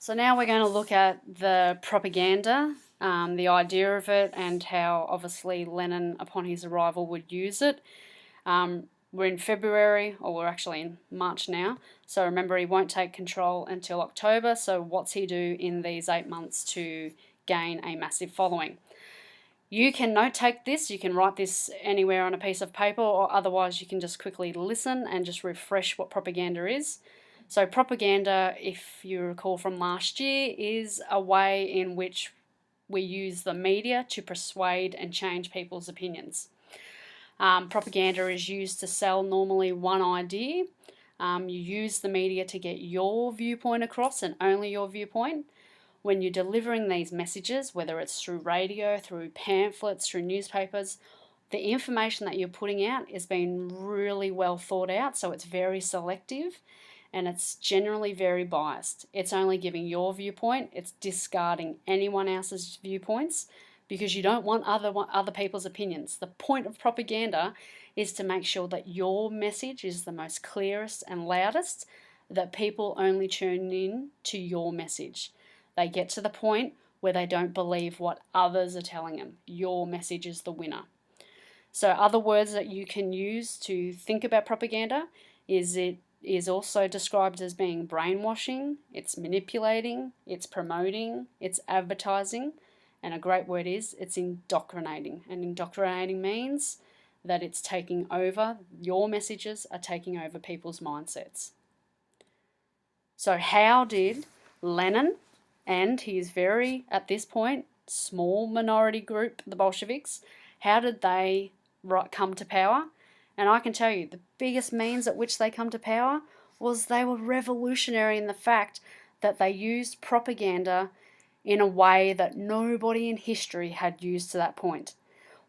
So now we're going to look at the propaganda, the idea of it, and how obviously Lenin, upon his arrival, would use it. We're in February, or we're actually in March now. So remember, he won't take control until October. So what's he do in these 8 months to gain a massive following? You can note take this, you can write this anywhere on a piece of paper, or otherwise you can just quickly listen and just refresh what propaganda is. So propaganda, if you recall from last year, is a way in which we use the media to persuade and change people's opinions. Propaganda is used to sell normally one idea. You use the media to get your viewpoint across and only your viewpoint. When you're delivering these messages, whether it's through radio, through pamphlets, through newspapers, the information that you're putting out is being really well thought out, so it's very selective and it's generally very biased. It's only giving your viewpoint, it's discarding anyone else's viewpoints because you don't want other people's opinions. The point of propaganda is to make sure that your message is the most clearest and loudest, that people only tune in to your message. They get to the point where they don't believe what others are telling them. Your message is the winner. So other words that you can use to think about propaganda is it is also described as being brainwashing, it's manipulating, it's promoting, it's advertising, and a great word is it's indoctrinating. And indoctrinating means that it's taking over, your messages are taking over people's mindsets. So how did Lenin and his very, at this point, small minority group, the Bolsheviks, how did they come to power? And I can tell you, the biggest means at which they come to power was they were revolutionary in the fact that they used propaganda in a way that nobody in history had used to that point.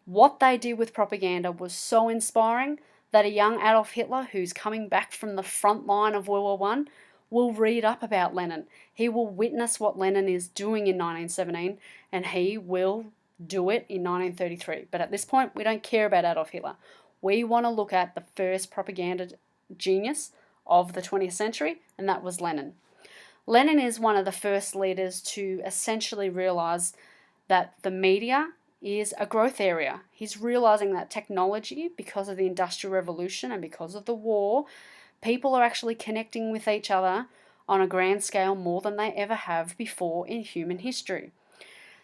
What they did with propaganda was so inspiring that a young Adolf Hitler who's coming back from the front line of World War One will read up about Lenin. He will witness what Lenin is doing in 1917 and he will do it in 1933. But at this point, we don't care about Adolf Hitler. We want to look at the first propaganda genius of the 20th century, and that was Lenin. Lenin is one of the first leaders to essentially realize that the media is a growth area. He's realizing that technology, because of the Industrial Revolution and because of the war, people are actually connecting with each other on a grand scale more than they ever have before in human history.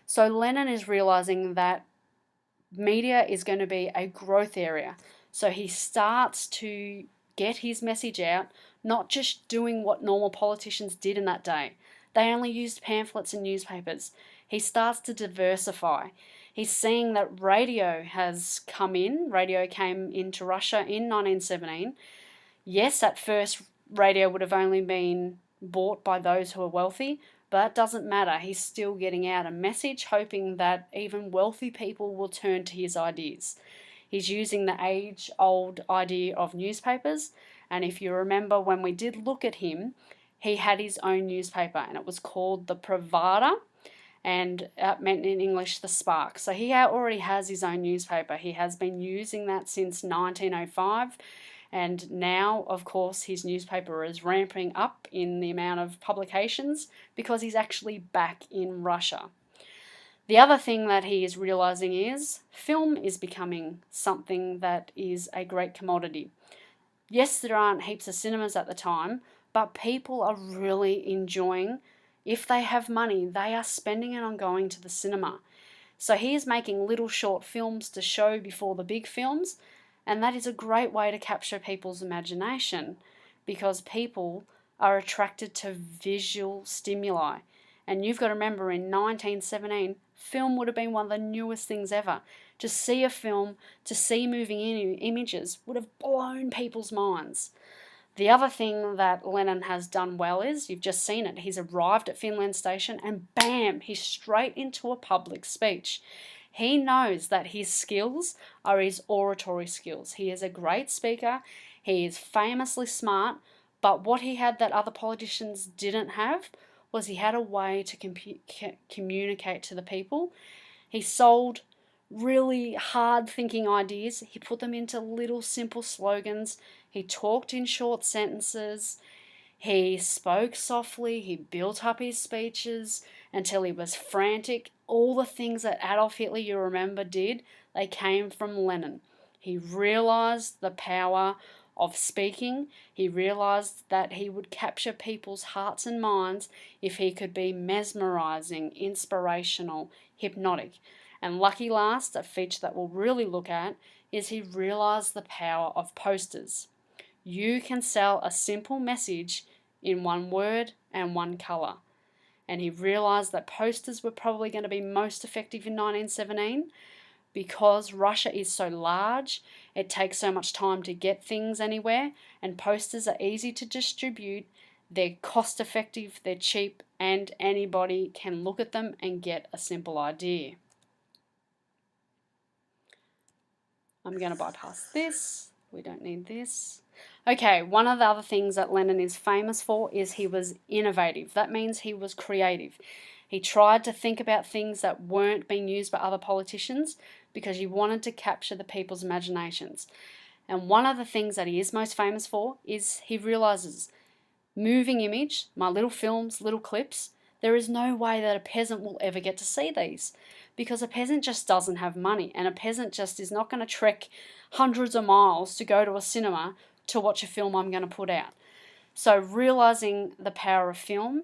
So Lenin is realizing that media is going to be a growth area. So he starts to get his message out, not just doing what normal politicians did in that day. They only used pamphlets and newspapers. He starts to diversify. He's seeing that radio has come in. Radio came into Russia in 1917. Yes, at first radio would have only been bought by those who are wealthy, but it doesn't matter. He's still getting out a message, hoping that even wealthy people will turn to his ideas. He's using the age-old idea of newspapers, and if you remember when we did look at him, he had his own newspaper, and it was called the Pravda, and it meant in English the Spark. So he already has his own newspaper. He has been using that since 1905. And now, of course, his newspaper is ramping up in the amount of publications because he's actually back in Russia. The other thing that he is realizing is film is becoming something that is a great commodity. Yes, there aren't heaps of cinemas at the time, but people are really enjoying, if they have money, they are spending it on going to the cinema. So he is making little short films to show before the big films, and that is a great way to capture people's imagination because people are attracted to visual stimuli. And you've got to remember in 1917, film would have been one of the newest things ever. To see a film, to see moving images would have blown people's minds. The other thing that Lenin has done well is, you've just seen it, he's arrived at Finland Station and bam, he's straight into a public speech. He knows that his skills are his oratory skills. He is a great speaker, he is famously smart, but what he had that other politicians didn't have was he had a way to communicate to the people. He sold really hard thinking ideas. He put them into little simple slogans. He talked in short sentences. He spoke softly, he built up his speeches until he was frantic. All the things that Adolf Hitler, you remember, did, they came from Lenin. He realized the power of speaking. He realized that he would capture people's hearts and minds if he could be mesmerizing, inspirational, hypnotic. And lucky last, a feature that we'll really look at, is he realized the power of posters. You can sell a simple message in one word and one colour. And he realised that posters were probably going to be most effective in 1917 because Russia is so large, it takes so much time to get things anywhere, and posters are easy to distribute, they're cost effective, they're cheap, and anybody can look at them and get a simple idea. I'm going to bypass this. We don't need this. Okay, one of the other things that Lenin is famous for is he was innovative. That means he was creative. He tried to think about things that weren't being used by other politicians because he wanted to capture the people's imaginations. And one of the things that he is most famous for is he realizes moving image, my little films, little clips, there is no way that a peasant will ever get to see these because a peasant just doesn't have money, and a peasant just is not going to trek hundreds of miles to go to a cinema to watch a film I'm going to put out. So realizing the power of film,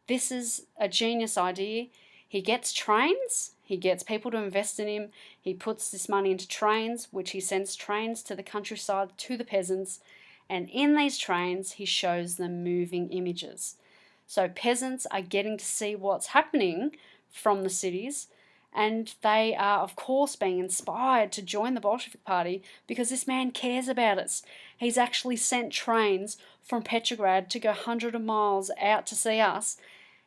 this is a genius idea. He gets trains, he gets people to invest in him, he puts this money into trains, which he sends trains to the countryside to the peasants, and in these trains he shows them moving images. So peasants are getting to see what's happening from the cities, and they are, of course, being inspired to join the Bolshevik Party because this man cares about us. He's actually sent trains from Petrograd to go hundreds of miles out to see us,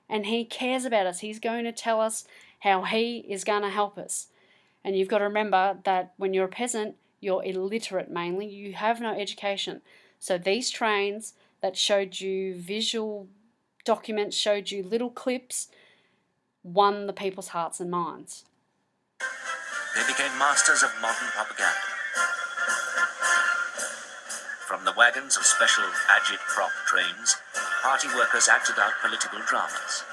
and he cares about us. He's going to tell us how he is going to help us. And you've got to remember that when you're a peasant, you're illiterate mainly. You have no education. So these trains that showed you visual documents, showed you little clips, won the people's hearts and minds. They became masters of modern propaganda. From the wagons of special agit-prop trains, party workers acted out political dramas.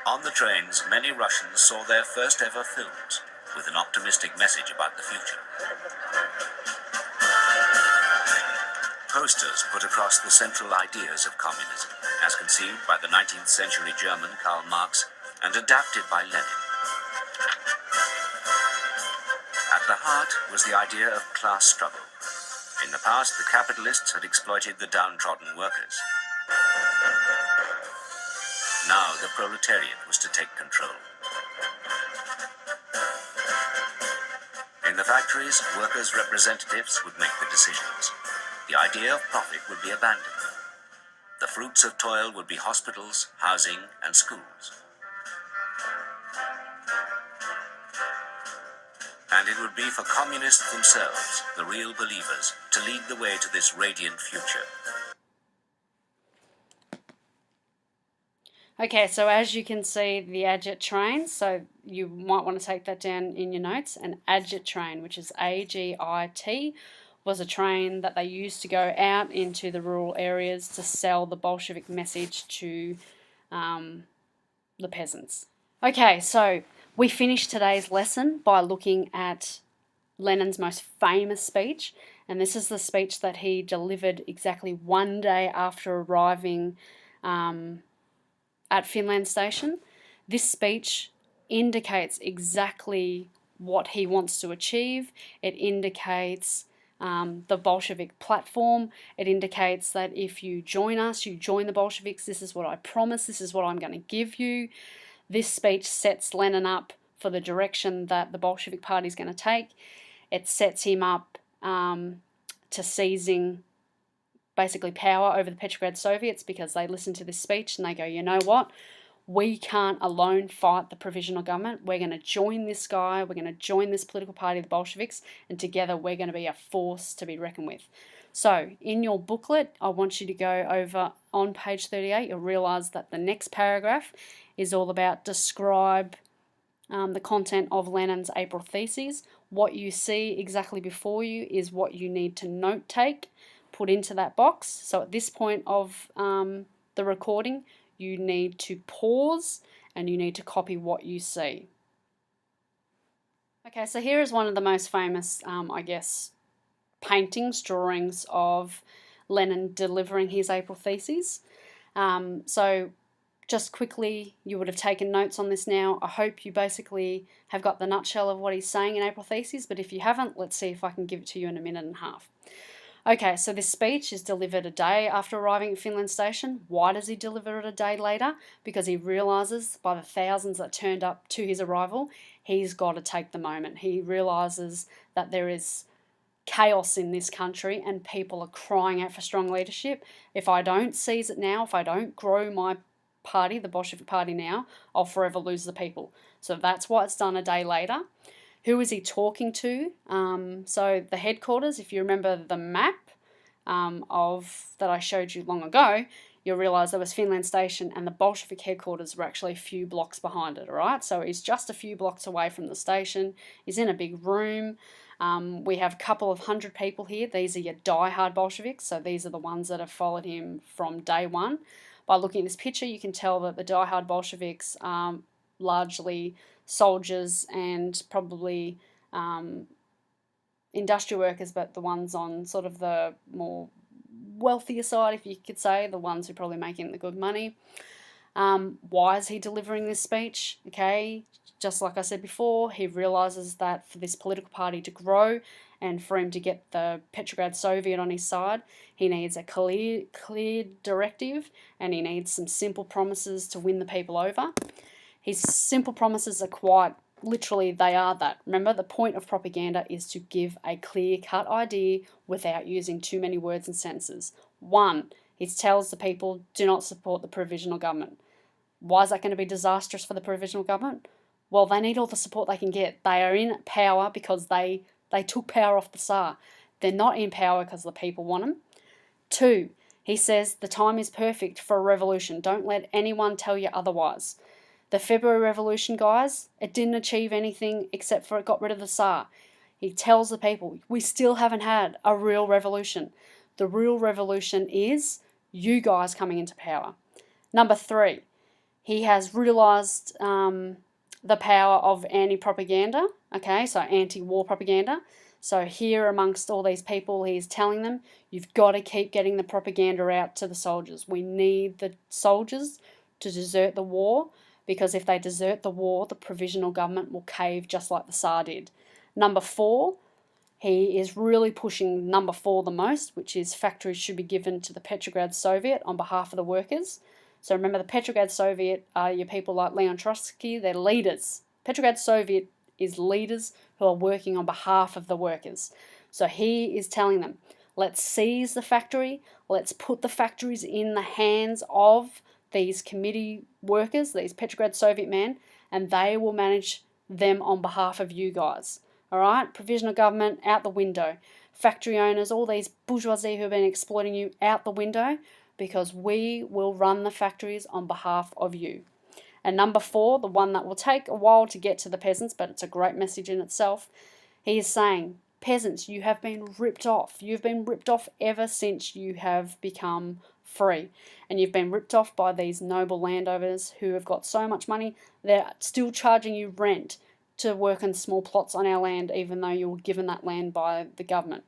On the trains, many Russians saw their first ever films with an optimistic message about the future. Posters put across the central ideas of communism, as conceived by the 19th century German Karl Marx and adapted by Lenin. At the heart was the idea of class struggle. In the past, the capitalists had exploited the downtrodden workers. Now the proletariat was to take control. In the factories, workers' representatives would make the decisions. The idea of profit would be abandoned. The fruits of toil would be hospitals, housing, and schools. And it would be for communists themselves, the real believers, to lead the way to this radiant future. Okay, so as you can see, the Agit train, so you might want to take that down in your notes. An Agit train, which is AGIT, was a train that they used to go out into the rural areas to sell the Bolshevik message to the peasants. Okay, so we finished today's lesson by looking at Lenin's most famous speech, and this is the speech that he delivered exactly one day after arriving at Finland Station. This speech indicates exactly what he wants to achieve. It indicates the Bolshevik platform. It indicates that if you join us, you join the Bolsheviks, this is what I promise, this is what I'm going to give you. This speech sets Lenin up for the direction that the Bolshevik Party is going to take. It sets him up to seizing basically power over the Petrograd Soviets because they listen to this speech and they go, you know what? We can't alone fight the provisional government. We're going to join this guy. We're going to join this political party, the Bolsheviks, and together we're going to be a force to be reckoned with. So in your booklet, I want you to go over on page 38. You'll realise that the next paragraph is all about describe the content of Lenin's April theses. what you see exactly before you is what you need to note take, put into that box. So at this point of the recording, you need to pause and you need to copy what you see. Okay, so here is one of the most famous, I guess, paintings, drawings of Lenin delivering his April theses. So just quickly, you would have taken notes on this now. I hope you basically have got the nutshell of what he's saying in April theses, but if you haven't, let's see if I can give it to you in a minute and a half. Okay, so this speech is delivered a day after arriving at Finland Station. Why does he deliver it a day later? Because he realises by the thousands that turned up to his arrival, he's got to take the moment. He realises that there is chaos in this country and people are crying out for strong leadership. If I don't seize it now, if I don't grow my party, the Bolshevik party now, I'll forever lose the people. So that's why it's done a day later. Who is he talking to? So the headquarters, if you remember the map of that I showed you long ago, you'll realise there was Finland Station and the Bolshevik headquarters were actually a few blocks behind it, all right? So he's just a few blocks away from the station. He's in a big room. We have a couple of hundred people here. These are your die-hard Bolsheviks, so these are the ones that have followed him from day one. By looking at this picture, you can tell that the die-hard Bolsheviks are largely soldiers and probably industrial workers, but the ones on sort of the more wealthier side, if you could say, the ones who are probably making the good money. Why is he delivering this speech? Okay, just like I said before, he realises that for this political party to grow and for him to get the Petrograd Soviet on his side, he needs a clear directive and he needs some simple promises to win the people over. His simple promises are quite literally, they are that. Remember, the point of propaganda is to give a clear-cut idea without using too many words and sentences. 1, he tells the people, do not support the provisional government. Why is that going to be disastrous for the provisional government? Well, they need all the support they can get. They are in power because they took power off the Tsar. They're not in power because the people want them. 2, he says the time is perfect for a revolution. Don't let anyone tell you otherwise. The February Revolution, guys, it didn't achieve anything except for it got rid of the Tsar. He tells the people, we still haven't had a real revolution. The real revolution is you guys coming into power. Number 3, he has realised the power of anti-propaganda, okay, so anti-war propaganda. So here amongst all these people, he's telling them, you've got to keep getting the propaganda out to the soldiers. We need the soldiers to desert the war, because if they desert the war, the provisional government will cave just like the Tsar did. Number 4, he is really pushing number 4 the most, which is factories should be given to the Petrograd Soviet on behalf of the workers. So remember, the Petrograd Soviet are your people like Leon Trotsky, they're leaders. Petrograd Soviet is leaders who are working on behalf of the workers. So he is telling them, let's seize the factory, let's put the factories in the hands of these committee workers, these Petrograd Soviet men, and they will manage them on behalf of you guys. All right, provisional government out the window. Factory owners, all these bourgeoisie who have been exploiting you, out the window, because we will run the factories on behalf of you. And number 4, the one that will take a while to get to the peasants, but it's a great message in itself, he is saying, peasants, you have been ripped off. You've been ripped off ever since you have become free. And you've been ripped off by these noble landowners who have got so much money, they're still charging you rent to work in small plots on our land, even though you were given that land by the government.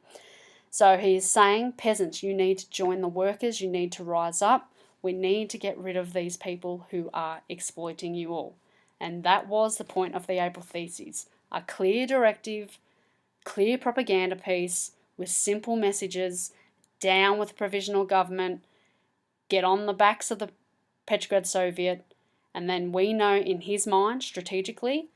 So he's saying, peasants, you need to join the workers, you need to rise up. We need to get rid of these people who are exploiting you all. And that was the point of the April Theses. A clear directive, clear propaganda piece with simple messages, down with the provisional government, get on the backs of the Petrograd Soviet, and then we know in his mind, strategically,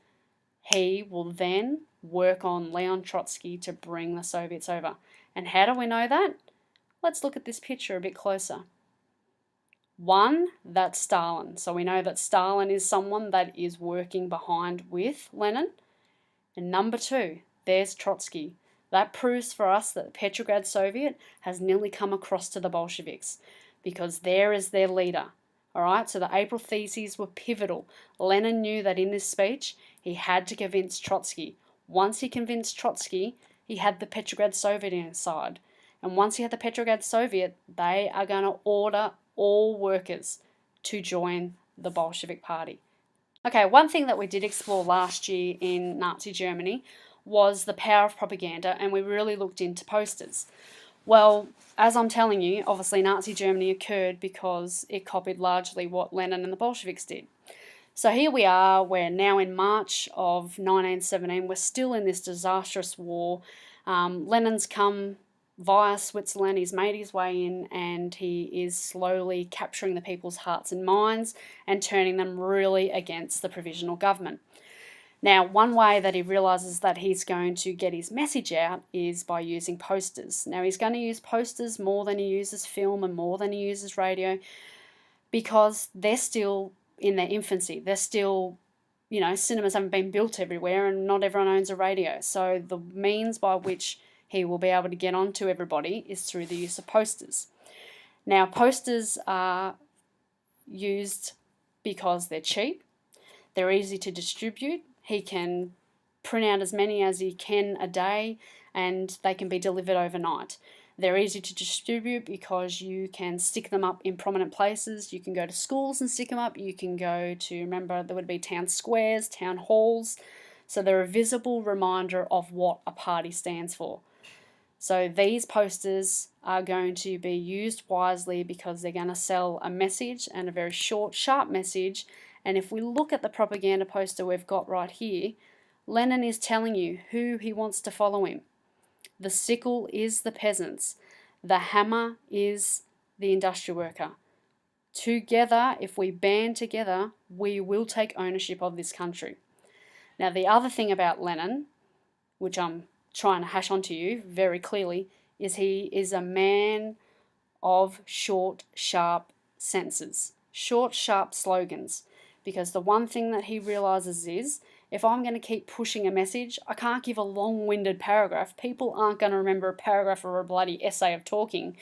he will then work on Leon Trotsky to bring the Soviets over. And how do we know that? Let's look at this picture a bit closer. 1, that's Stalin. So we know that Stalin is someone that is working behind with Lenin. And number 2, there's Trotsky. That proves for us that the Petrograd Soviet has nearly come across to the Bolsheviks, because there is their leader. All right, so the April Theses were pivotal. Lenin knew that in this speech he had to convince Trotsky. Once he convinced Trotsky, he had the Petrograd Soviet in his side. And once he had the Petrograd Soviet, they are going to order all workers to join the Bolshevik Party. Okay, one thing that we did explore last year in Nazi Germany was the power of propaganda, and we really looked into posters. Well, as I'm telling you, obviously Nazi Germany occurred because it copied largely what Lenin and the Bolsheviks did. So here we are, we're now in March of 1917, we're still in this disastrous war. Lenin's come via Switzerland, he's made his way in, and he is slowly capturing the people's hearts and minds and turning them really against the provisional government. Now, one way that he realises that he's going to get his message out is by using posters. Now, he's going to use posters more than he uses film and more than he uses radio, because they're still in their infancy. They're still, cinemas haven't been built everywhere and not everyone owns a radio. So the means by which he will be able to get on to everybody is through the use of posters. Now, posters are used because they're cheap, they're easy to distribute. He can print out as many as he can a day, and they can be delivered overnight. They're easy to distribute because you can stick them up in prominent places. You can go to schools and stick them up. You can go to, remember, there would be town squares, town halls. So they're a visible reminder of what a party stands for. So these posters are going to be used wisely because they're going to sell a message, and a very short, sharp message. And if we look at the propaganda poster we've got right here, Lenin is telling you who he wants to follow him. The sickle is the peasants. The hammer is the industrial worker. Together, if we band together, we will take ownership of this country. Now, the other thing about Lenin, which I'm trying to hash onto you very clearly, is he is a man of short, sharp sentences, short, sharp slogans. Because the one thing that he realizes is, if I'm going to keep pushing a message, I can't give a long-winded paragraph. People aren't going to remember a paragraph or a bloody essay of talking,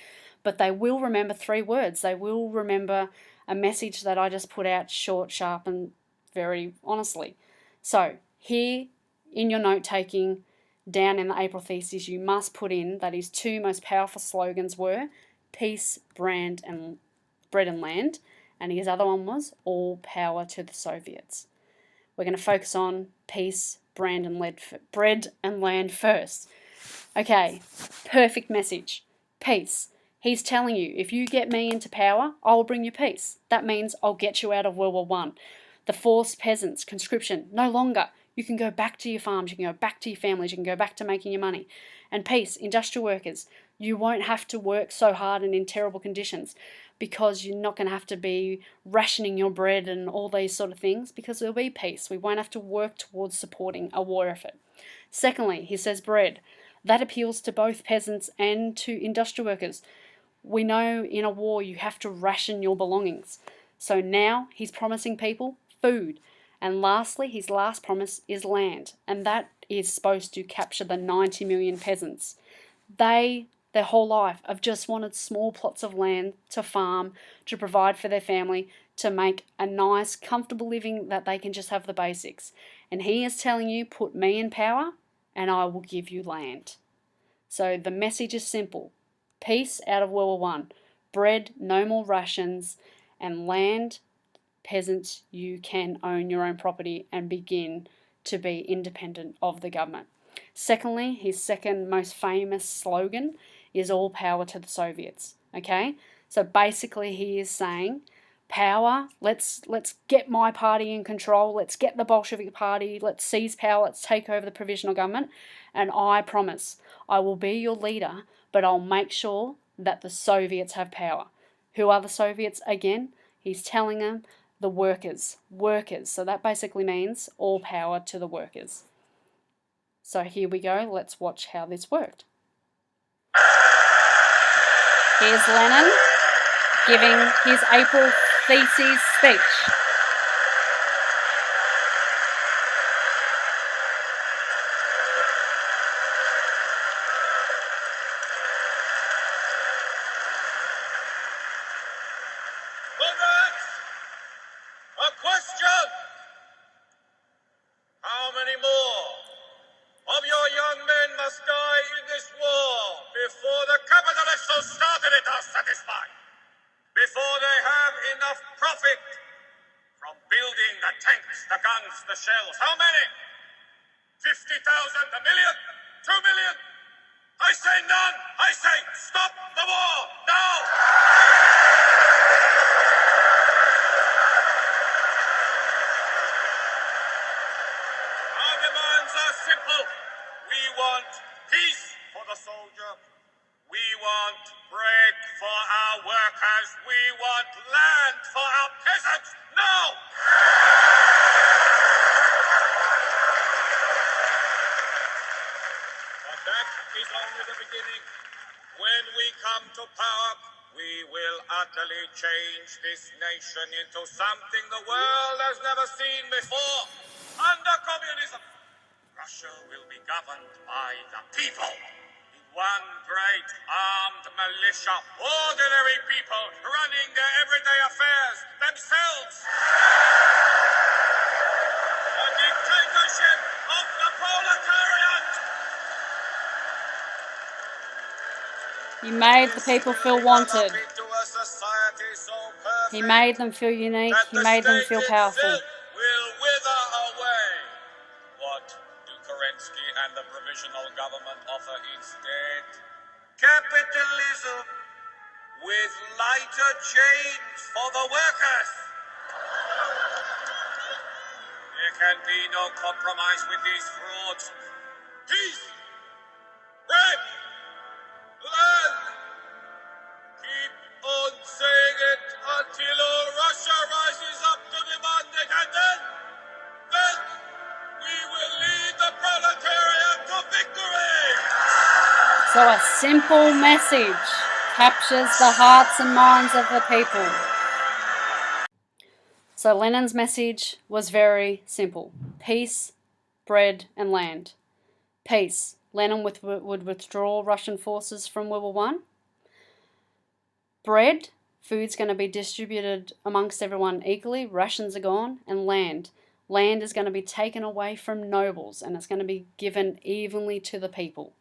but they will remember 3 words. They will remember a message that I just put out short, sharp, and very honestly. So here in your note-taking, down in the April thesis, you must put in that his 2 most powerful slogans were peace, bread and land, and his other one was all power to the Soviets. We're going to focus on peace, bread and land first. Okay, perfect message. Peace. He's telling you, if you get me into power, I'll bring you peace. That means I'll get you out of World War I. The forced peasants, conscription, no longer. You can go back to your farms, you can go back to your families, you can go back to making your money. And peace, industrial workers. You won't have to work so hard and in terrible conditions, because you're not going to have to be rationing your bread and all these sort of things, because there'll be peace. We won't have to work towards supporting a war effort. Secondly, he says bread. That appeals to both peasants and to industrial workers. We know in a war you have to ration your belongings. So now he's promising people food. And lastly, his last promise is land. And that is supposed to capture the 90 million peasants. Their whole life, have just wanted small plots of land to farm, to provide for their family, to make a nice, comfortable living that they can just have the basics. And he is telling you, put me in power and I will give you land. So the message is simple. Peace out of World War I. Bread, no more rations, and land, peasants, you can own your own property and begin to be independent of the government. Secondly, his second most famous slogan is all power to the Soviets. Okay? So basically he is saying, power, let's get my party in control, let's get the Bolshevik party, let's seize power, let's take over the provisional government, and I promise I will be your leader, but I'll make sure that the Soviets have power. Who are the Soviets again? He's telling them the workers. So that basically means all power to the workers. So here we go, let's watch how this worked. Here's Lenin giving his April thesis speech. Comrades, a question. How many more before they have enough profit from building the tanks, the guns, the shells. How many? 50,000, a million, 2 million? I say none. I say stop the war now. Our demands are simple. We want peace for the soldier. We want bread for our workers. We want land for our peasants. Now! But that is only the beginning. When we come to power, we will utterly change this nation into something the world has never seen before. Under communism, Russia will be governed by the people. In one great armed militia, ordinary people running their everyday affairs themselves. The dictatorship of the proletariat. He made the people feel wanted. He made them feel unique. He made them feel powerful. Will wither away. What do Kerensky and the provisional government offer instead? Capitalism with lighter chains for the workers. There can be no compromise with these frauds. Peace, bread, land. Keep on saying it until all Russia rises up to demand it, and then we will lead the proletariat to victory. So a simple message captures the hearts and minds of the people. So Lenin's message was very simple. Peace, bread and land. Peace. Lenin would withdraw Russian forces from World War One. Bread. Food's going to be distributed amongst everyone equally. Rations are gone. And land. Land is going to be taken away from nobles and it's going to be given evenly to the people.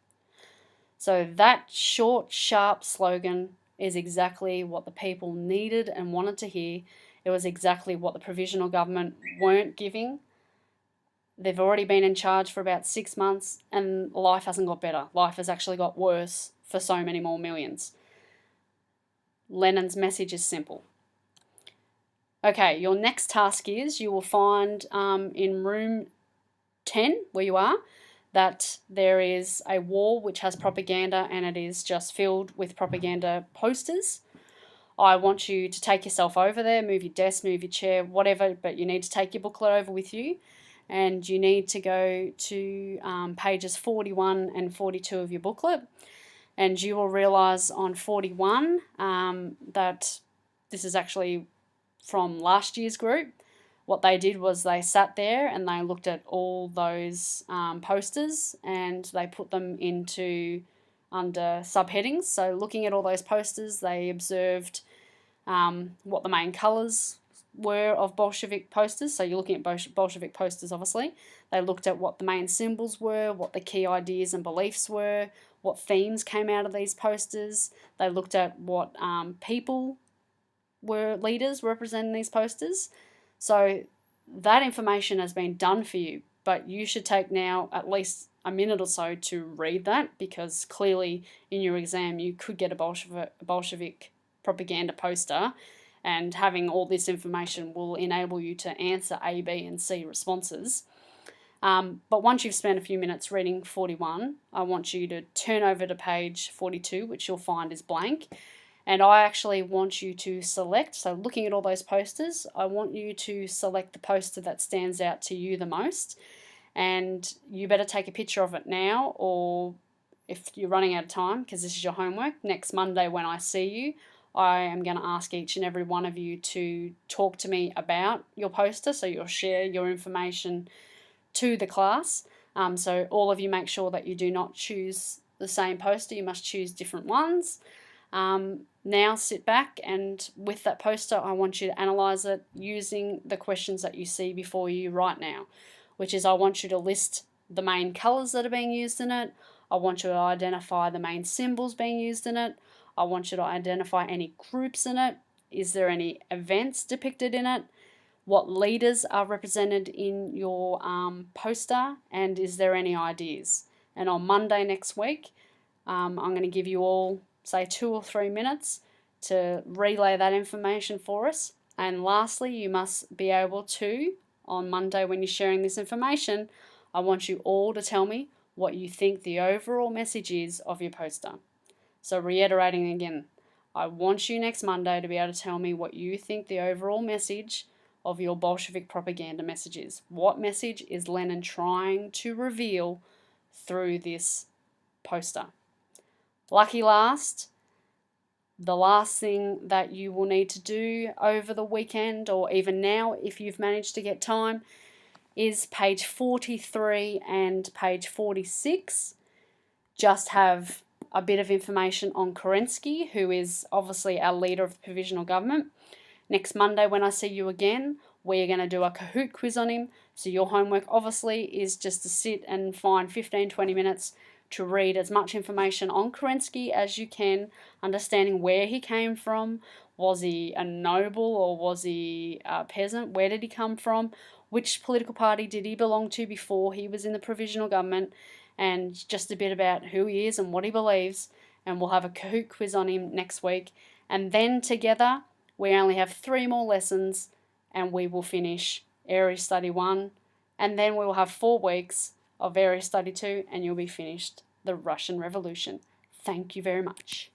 So that short, sharp slogan is exactly what the people needed and wanted to hear. It was exactly what the provisional government weren't giving. They've already been in charge for about 6 months and life hasn't got better. Life has actually got worse for so many more millions. Lenin's message is simple. Okay, your next task is you will find in room 10, where you are, that there is a wall which has propaganda and it is just filled with propaganda posters. I want you to take yourself over there, move your desk, move your chair, whatever, but you need to take your booklet over with you and you need to go to pages 41 and 42 of your booklet, and you will realise on 41 that this is actually from last year's group. What they did was they sat there and they looked at all those posters and they put them under subheadings. So looking at all those posters, they observed what the main colours were of Bolshevik posters. So you're looking at Bolshevik posters, obviously. They looked at what the main symbols were, what the key ideas and beliefs were, what themes came out of these posters. They looked at what people were leaders representing these posters. So that information has been done for you, but you should take now at least a minute or so to read that, because clearly in your exam you could get a Bolshevik propaganda poster, and having all this information will enable you to answer A, B and C responses. But once you've spent a few minutes reading 41, I want you to turn over to page 42, which you'll find is blank. And I actually want you to select, so looking at all those posters, I want you to select the poster that stands out to you the most. And you better take a picture of it now, or if you're running out of time, because this is your homework, next Monday when I see you, I am going to ask each and every one of you to talk to me about your poster, so you'll share your information to the class. So all of you make sure that you do not choose the same poster, you must choose different ones. Now sit back, and with that poster I want you to analyse it using the questions that you see before you right now, which is I want you to list the main colours that are being used in it, I want you to identify the main symbols being used in it, I want you to identify any groups in it. Is there any events depicted in it? What leaders are represented in your poster? And is there any ideas? And on Monday next week, I'm going to give you all, say, 2 or 3 minutes to relay that information for us. And lastly, you must be able to, on Monday when you're sharing this information, I want you all to tell me what you think the overall message is of your poster. So reiterating again, I want you next Monday to be able to tell me what you think the overall message of your Bolshevik propaganda message is. What message is Lenin trying to reveal through this poster? Lucky last, the last thing that you will need to do over the weekend, or even now if you've managed to get time, is page 43 and page 46. Just have a bit of information on Kerensky, who is obviously our leader of the provisional government. Next Monday when I see you again, we're going to do a Kahoot quiz on him. So your homework obviously is just to sit and find 15-20 minutes to read as much information on Kerensky as you can, understanding where he came from. Was he a noble or was he a peasant? Where did he come from? Which political party did he belong to before he was in the provisional government? And just a bit about who he is and what he believes. And we'll have a Kahoot quiz on him next week. And then together, we only have 3 more lessons and we will finish Area Study 1. And then we will have 4 weeks of Area Study 2 and you'll be finished the Russian Revolution. Thank you very much.